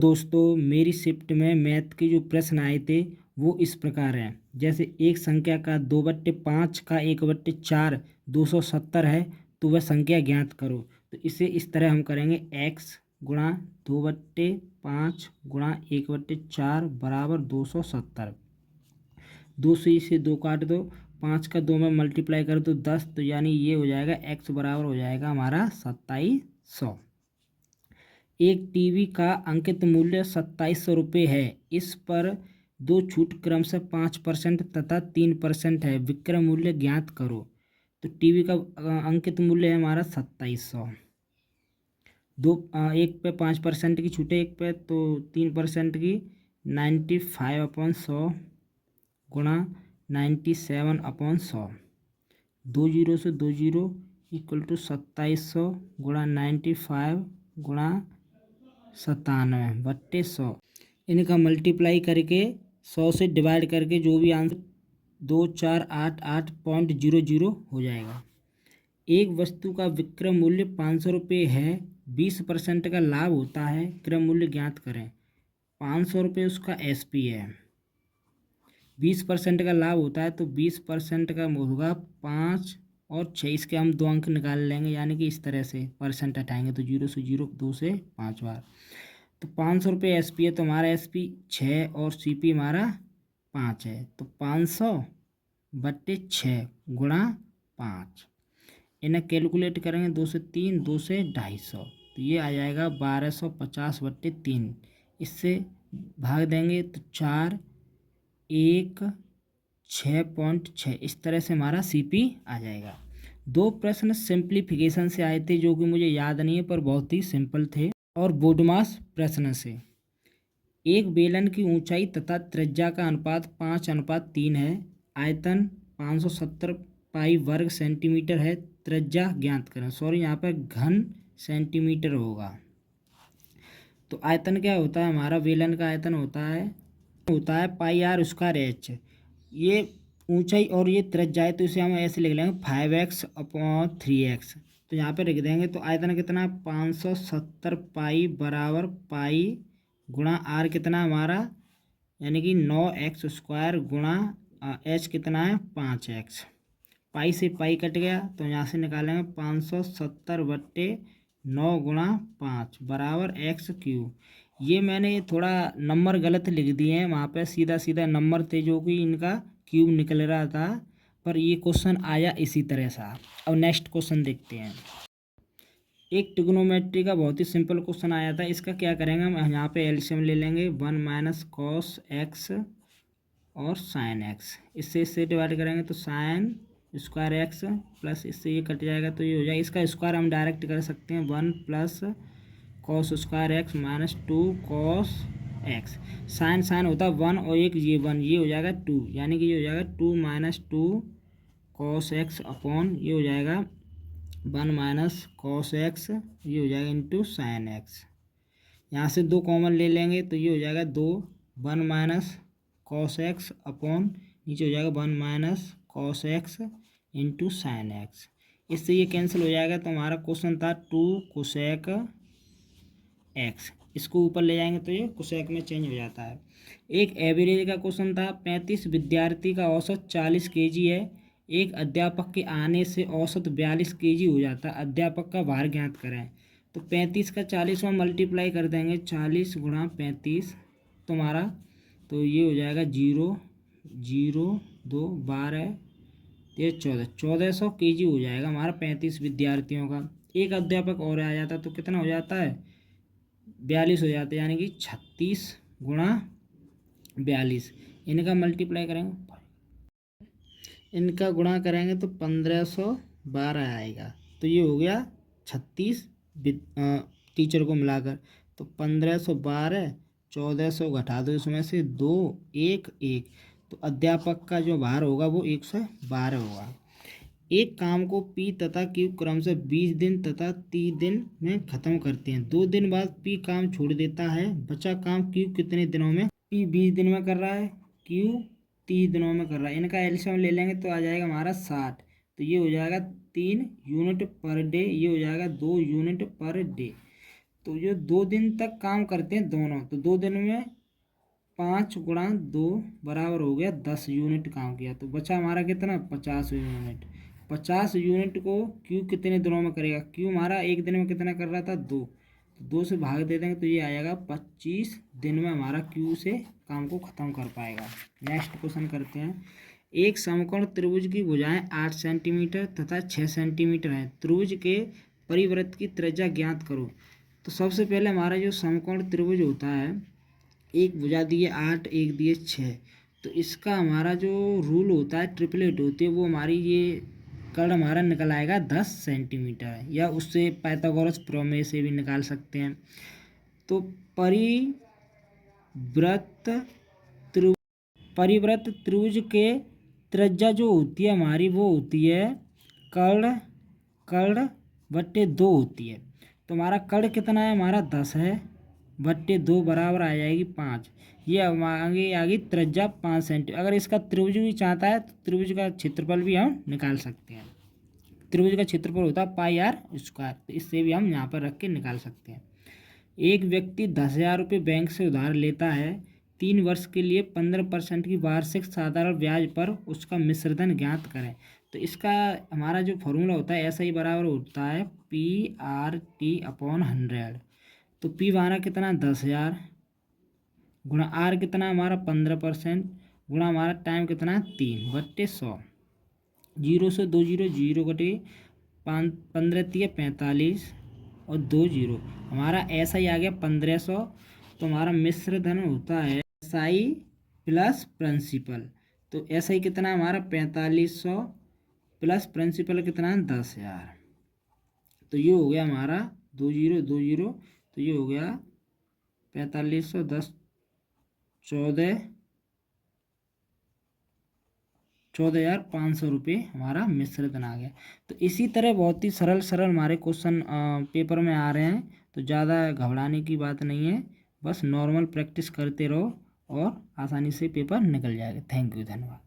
दोस्तों मेरी शिफ्ट में मैथ के जो प्रश्न आए थे वो इस प्रकार हैं। जैसे एक संख्या का 2/5 का 1/4 270 है, तो वह संख्या ज्ञात करो। तो इसे इस तरह हम करेंगे, x गुणा 2/5 गुणा 1/4 बराबर 270। 2 से इसे 2 काट दो, 5 का 2 में मल्टीप्लाई कर दो 10, तो यानी ये हो जाएगा x बराबर हो जाएगा हमारा 2700। एक टीवी का अंकित मूल्य 2700 रुपये है। इस पर दो छूट क्रमशः 5% तथा 3% है। विक्रय मूल्य ज्ञात करो। तो टीवी का अंकित मूल्य है हमारा 2700। एक पे 5% की छूट है, एक पे तो 3% की 95/100 गुणा 97/100। 2 जीरो से 2 जीरो इक्वल टू 2700 गुणा 95 गुणा 97/100। इनका मल्टीप्लाई करके 100 से डिवाइड करके जो भी आंसर 2488.00 हो जाएगा। एक वस्तु का विक्रय मूल्य 500 रुपये है, 20% का लाभ होता है, क्रय मूल्य ज्ञात करें। 500 रुपये उसका एसपी है, 20% का लाभ होता है, तो 20% का होगा 5 और 6, इसके हम 2 अंक निकाल लेंगे, यानी कि इस तरह से परसेंट हटाएंगे तो 0 से 0, 2 से 5 बार। तो 500 रुपये एस पी है, तो हमारा एस पी 6 और सी पी हमारा 5 है, तो 500/6 गुणा 5। इन्हें कैलकुलेट करेंगे, 2 से 3, 2 से 250, तो ये आ जाएगा 1250/3। इससे भाग देंगे तो 4, 1, 6.6, इस तरह से हमारा सीपी आ जाएगा। 2 प्रश्न सिंप्लीफिकेशन से आए थे जो कि मुझे याद नहीं है, पर बहुत ही सिंपल थे। और बोडमास प्रश्न से, एक बेलन की ऊंचाई तथा त्रिज्या का अनुपात 5:3 है। आयतन 570 पाई वर्ग सेंटीमीटर है। त्रिज्या ज्ञात करें। सॉरी, यहाँ पर घन सेंटीमीटर होगा। तो आयतन क्या होता है, हमारा बेलन का आयतन होता है पाई r स्क्वायर h। ये ऊंचाई और ये त्रिज्या है, तो इसे हम ऐसे लिख लेंगे 5x/3x। तो यहाँ पे लिख देंगे, तो आयतन कितना 570 पाई बराबर पाई गुणा r कितना हमारा, यानी कि 9x² गुणा h कितना है 5x। पाई से पाई कट गया, तो यहाँ से निकालेंगे 570/9 गुणा 5 बराबर x³। ये मैंने थोड़ा नंबर गलत लिख दिए हैं, वहाँ पे सीधा सीधा नंबर थे जो कि इनका क्यूब निकल रहा था, पर ये क्वेश्चन आया इसी तरह सा। अब नेक्स्ट क्वेश्चन देखते हैं। एक ट्रिग्नोमेट्री का बहुत ही सिंपल क्वेश्चन आया था। इसका क्या करेंगे, हम यहाँ पे एलसीएम ले लेंगे, 1 - cos x और sin x। इससे डिवाइड करेंगे तो sin स्क्वायर x प्लस इससे ये कट जाएगा, तो ये हो जाएगा। इसका स्क्वायर हम डायरेक्ट कर सकते हैं, 1 + cos square x - 2 cos x। Sine होता है 1 और 1, ये 1, ये हो जाएगा 2, यानी कि ये हो जाएगा 2 - 2 cos x अपॉन ये हो जाएगा 1 - cos x, ये हो जाएगा इंटू साइन x। यहाँ से 2 कॉमन ले लेंगे, तो ये हो जाएगा 2 1 - cos x अपॉन नीचे हो जाएगा 1 - cos x into sine x। इससे ये कैंसिल हो जाएगा, तो हमारा क्वेश्चन था 2 cosec x। इसको ऊपर ले जाएंगे तो ये cosec में चेंज हो जाता है। एक एवरेज का क्वेश्चन था, 35 विद्यार्थी का औसत 40 kg है। एक अध्यापक के आने से औसत 42 kg हो जाता है। अध्यापक का भार ज्ञात करें। तो 35 का 40 में मल्टीप्लाई कर देंगे, 40 गुणा 35 तुम्हारा, तो ये हो जाएगा 0 0 2 12 ये 1400 kg हो जाएगा हमारा 35 विद्यार्थियों का। एक अध्यापक और आ जाता तो कितना हो जाता है, 42 हो जाता है, यानी कि 36 गुणा 42। इनका मल्टीप्लाई करेंगे, इनका गुणा करेंगे तो 1512 आएगा। तो ये हो गया 36 टीचर को मिलाकर। तो 1512, 1400 घटा दो इसमें से 2 1 1, तो अध्यापक का जो भार होगा वो 112 होगा। एक काम को पी तथा क्यू क्रम से 20 दिन तथा 30 दिन में खत्म करते हैं। 2 दिन बाद पी काम छोड़ देता है। बचा काम क्यू कितने दिनों में, पी 20 दिन में कर रहा है, क्यू 30 दिनों में कर रहा है। इनका एलसीएम ले लेंगे तो आ जाएगा हमारा 60। तो ये हो जाएगा 3 यूनिट पर डे, ये हो जाएगा 2 यूनिट पर डे। तो ये 2 दिन तक काम करते हैं दोनों, तो 2 दिन में 5 गुणा 2 बराबर हो गया 10 यूनिट काम किया। तो बचा हमारा कितना 50 यूनिट। 50 यूनिट को क्यू कितने दिनों में करेगा, क्यू हमारा एक दिन में कितना कर रहा था 2, तो 2 से भाग दे देंगे तो ये आएगा 25 दिन में हमारा क्यू से काम को ख़त्म कर पाएगा। नेक्स्ट क्वेश्चन करते हैं। एक समकोण त्रिभुज की भुजाएं 8 सेंटीमीटर तथा 6 सेंटीमीटर है, त्रिभुज के परिवृत्त की त्रिज्या ज्ञात करो। तो सबसे पहले हमारा जो समकोण त्रिभुज होता है, एक भुजा दिए 8, एक दिए 6, तो इसका हमारा जो रूल होता है, ट्रिपलेट होती है, वो हमारी ये कर्ण हमारा निकल आएगा 10 सेंटीमीटर है, या उससे पाइथागोरस प्रमेय से भी निकाल सकते हैं। तो परिवृत्त त्रिभुज के त्रिज्या जो होती है हमारी, वो होती है कर्ण बट्टे 2 होती है। तो हमारा कर्ण कितना है, हमारा 10 है, बट्टे 2 बराबर आ जाएगी 5। ये आगे आगे त्रिज्या 5 सेंटी। अगर इसका त्रिभुज भी चाहता है तो त्रिभुज का क्षेत्रफल भी हम निकाल सकते हैं। त्रिभुज का क्षेत्रफल होता है पाई आर स्क्वायर, तो इससे भी हम यहाँ पर रख के निकाल सकते हैं। एक व्यक्ति 10,000 रुपये बैंक से उधार लेता है, 3 वर्ष के लिए 15% की वार्षिक साधारण ब्याज पर उसका मिश्रधन ज्ञात करें। तो इसका हमारा जो फॉर्मूला होता है ऐसा ही बराबर होता है PRT/100। तो P हमारा कितना 10,000 गुणा R कितना हमारा 15% गुणा हमारा टाइम कितना 3 बट्टे 100। 0 से 2 जीरो, 0 कटे 15 45 और 2 जीरो, हमारा ऐसा ही आ गया 1500। तो हमारा मिश्र धन होता है SI प्लस प्रिंसिपल। तो SI कितना हमारा 4500 प्लस प्रिंसिपल कितना 10,000। तो ये हो गया हमारा 2 जीरो 2 जीरो, तो ये हो गया 4500 10 14,500 रुपये हमारा मिश्रधन आ गया। तो इसी तरह बहुत ही सरल हमारे क्वेश्चन पेपर में आ रहे हैं, तो ज़्यादा घबराने की बात नहीं है, बस नॉर्मल प्रैक्टिस करते रहो और आसानी से पेपर निकल जाएगा। थैंक यू, धन्यवाद।